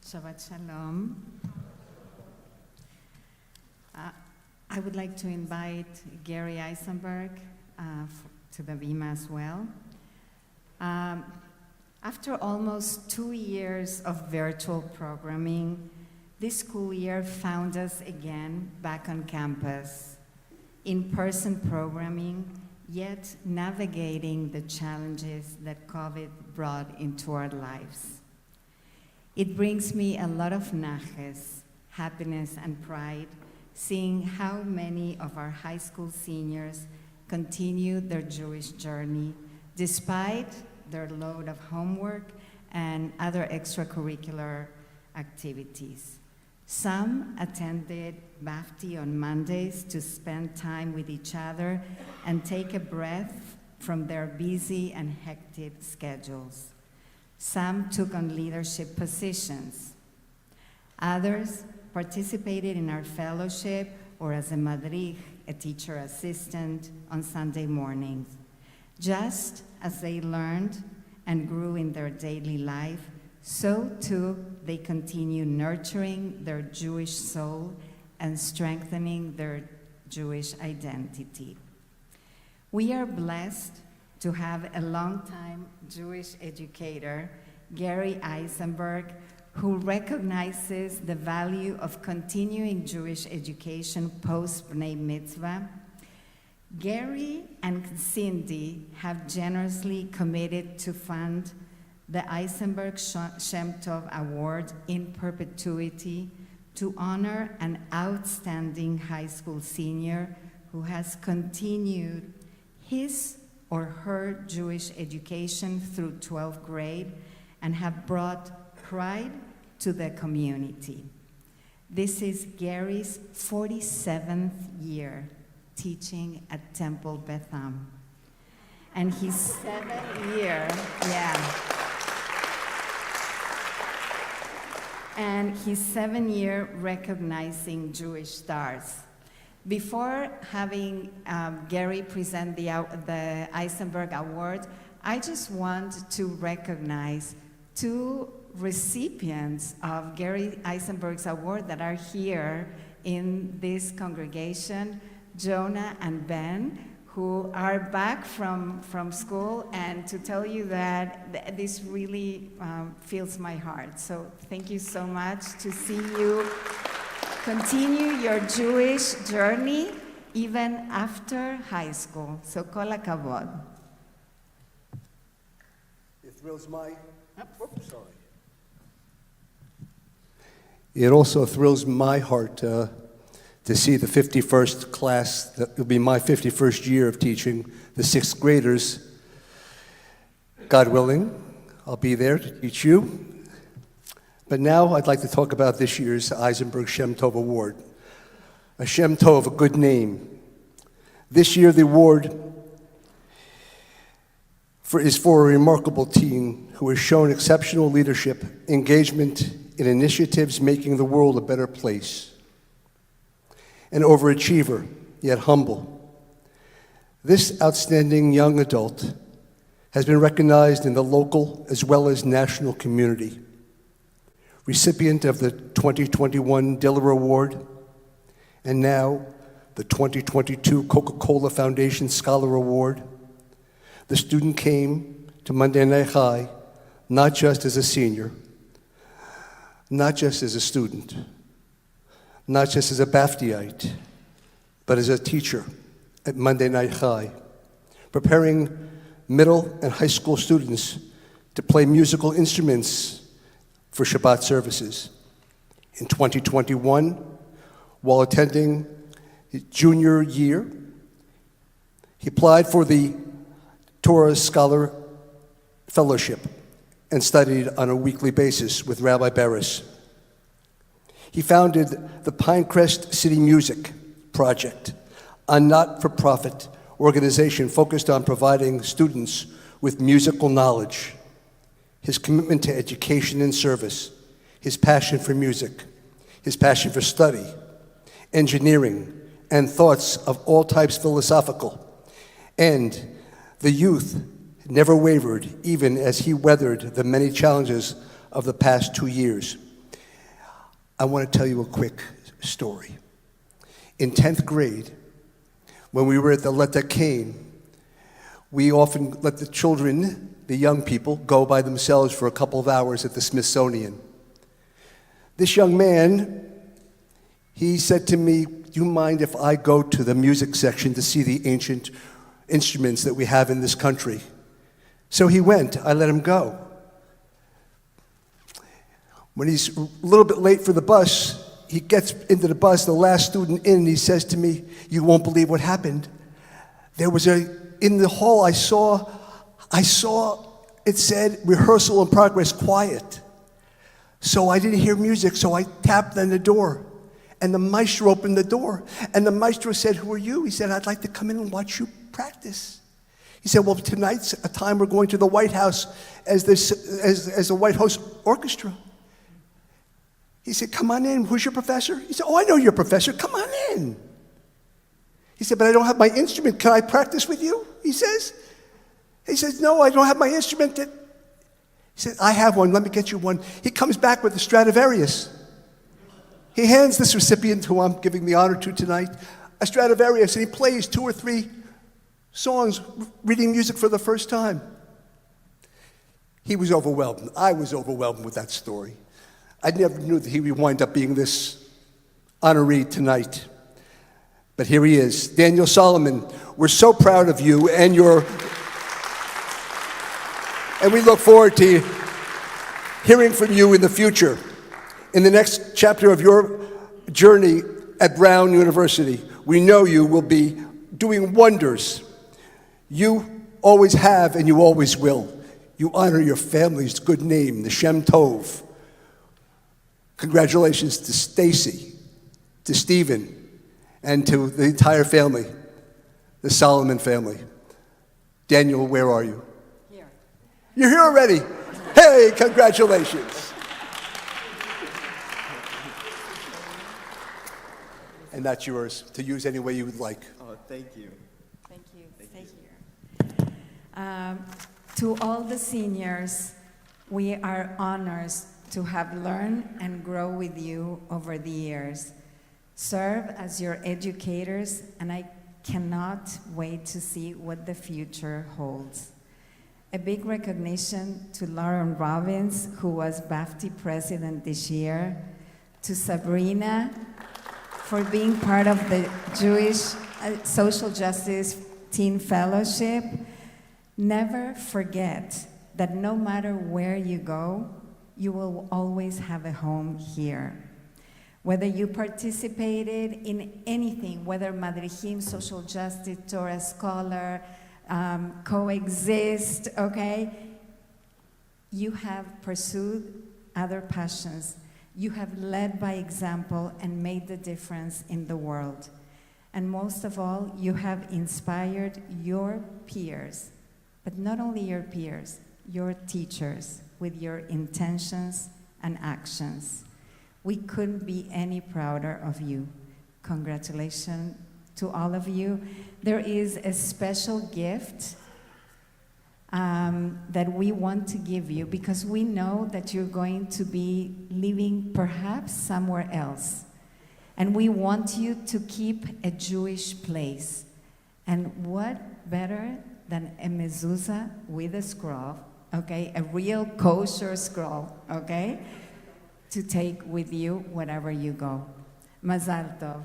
Shabbat Shalom. I would like to invite Gary Eisenberg to the Bima as well. After almost 2 years of virtual programming, this school year found us again back on campus, in-person programming, yet navigating the challenges that COVID brought into our lives. It brings me a lot of naches, happiness and pride, seeing how many of our high school seniors continue their Jewish journey despite their load of homework and other extracurricular activities. Some attended BAFTI on Mondays to spend time with each other and take a breath from their busy and hectic schedules. Some took on leadership positions. Others participated in our fellowship or as a madrich, a teacher assistant, on Sunday mornings. Just as they learned and grew in their daily life, so too they continue nurturing their Jewish soul and strengthening their Jewish identity. We are blessed to have a longtime Jewish educator, Gary Eisenberg, who recognizes the value of continuing Jewish education post-Bnei Mitzvah. Gary and Cindy have generously committed to fund the Eisenberg Shem Tov Award in perpetuity to honor an outstanding high school senior who has continued his or her Jewish education through 12th grade and have brought pride to the community. This is Gary's 47th year teaching at Temple Beth Am. And his 7th year, and his 7th year recognizing Jewish stars. Before having Gary present the Eisenberg Award, I just want to recognize 2 recipients of Gary Eisenberg's Award that are here in this congregation, Jonah and Ben, who are back from school, and to tell you that this really fills my heart. So thank you so much to see you continue your Jewish journey even after high school. So kol hakavod. It also thrills my heart to see the 51st class, that will be my 51st year of teaching, the 6th graders. God willing, I'll be there to teach you. But now I'd like to talk about this year's Eisenberg Shem Tov Award. A Shem Tov, a good name. This year the award is for a remarkable teen who has shown exceptional leadership, engagement in initiatives making the world a better place. An overachiever, yet humble. This outstanding young adult has been recognized in the local as well as national community. Recipient of the 2021 Diller Award, and now the 2022 Coca-Cola Foundation Scholar Award. The student came to Monday Night High not just as a senior, not just as a student, not just as a BAFTIite, but as a teacher at Monday Night High, preparing middle and high school students to play musical instruments for Shabbat services. In 2021, while attending his junior year, he applied for the Torah Scholar Fellowship and studied on a weekly basis with Rabbi Beres. He founded the Pinecrest City Music Project, a not-for-profit organization focused on providing students with musical knowledge. His commitment to education and service, his passion for music, his passion for study, engineering, and thoughts of all types philosophical, and the youth never wavered even as he weathered the many challenges of the past 2 years. I want to tell you a quick story. In 10th grade, when we were at the Let Cane, we often let the children, the young people, go by themselves for a couple of hours at the Smithsonian. This young man, he said to me, do you mind if I go to the music section to see the ancient instruments that we have in this country? So he went. I let him go. When he's a little bit late for the bus, he gets into the bus, the last student in, and he says to me, you won't believe what happened. In the hall I saw, it said, rehearsal in progress, quiet. So I didn't hear music, so I tapped on the door. And the maestro opened the door. And the maestro said, who are you? He said, I'd like to come in and watch you practice. He said, well, tonight's a time we're going to the White House as a White House orchestra. He said, come on in. Who's your professor? He said, oh, I know your professor. Come on in. He said, but I don't have my instrument. Can I practice with you? He says, no, I don't have my instrument. He said, I have one. Let me get you one. He comes back with the Stradivarius. He hands this recipient who I'm giving the honor to tonight a Stradivarius, and he plays 2 or 3 songs, reading music for the first time. He was overwhelmed. I was overwhelmed with that story. I never knew that he would wind up being this honoree tonight. But here he is, Daniel Solomon. We're so proud of you and we look forward to hearing from you in the future. In the next chapter of your journey at Brown University, we know you will be doing wonders. You always have and you always will. You honor your family's good name, the Shem Tov. Congratulations to Stacey, to Stephen, and to the entire family, the Solomon family. Daniel, where are you? Here. You're here already. Hey, congratulations. And that's yours to use any way you would like. Oh, thank you. Thank you. Stay here. To all the seniors, we are honored to have learned and grow with you over the years. Serve as your educators, and I cannot wait to see what the future holds. A big recognition to Lauren Robbins, who was BAFTA president this year, to Sabrina, for being part of the Jewish Social Justice Teen Fellowship. Never forget that no matter where you go, you will always have a home here. Whether you participated in anything, whether Madrihim, Social Justice, Torah Scholar, Coexist, okay? You have pursued other passions. You have led by example and made the difference in the world. And most of all, you have inspired your peers, but not only your peers, your teachers, with your intentions and actions. We couldn't be any prouder of you. Congratulations to all of you. There is a special gift that we want to give you because we know that you're going to be living perhaps somewhere else. And we want you to keep a Jewish place. And what better than a mezuzah with a scroll, okay? A real kosher scroll, okay? To take with you wherever you go. Mazal tov.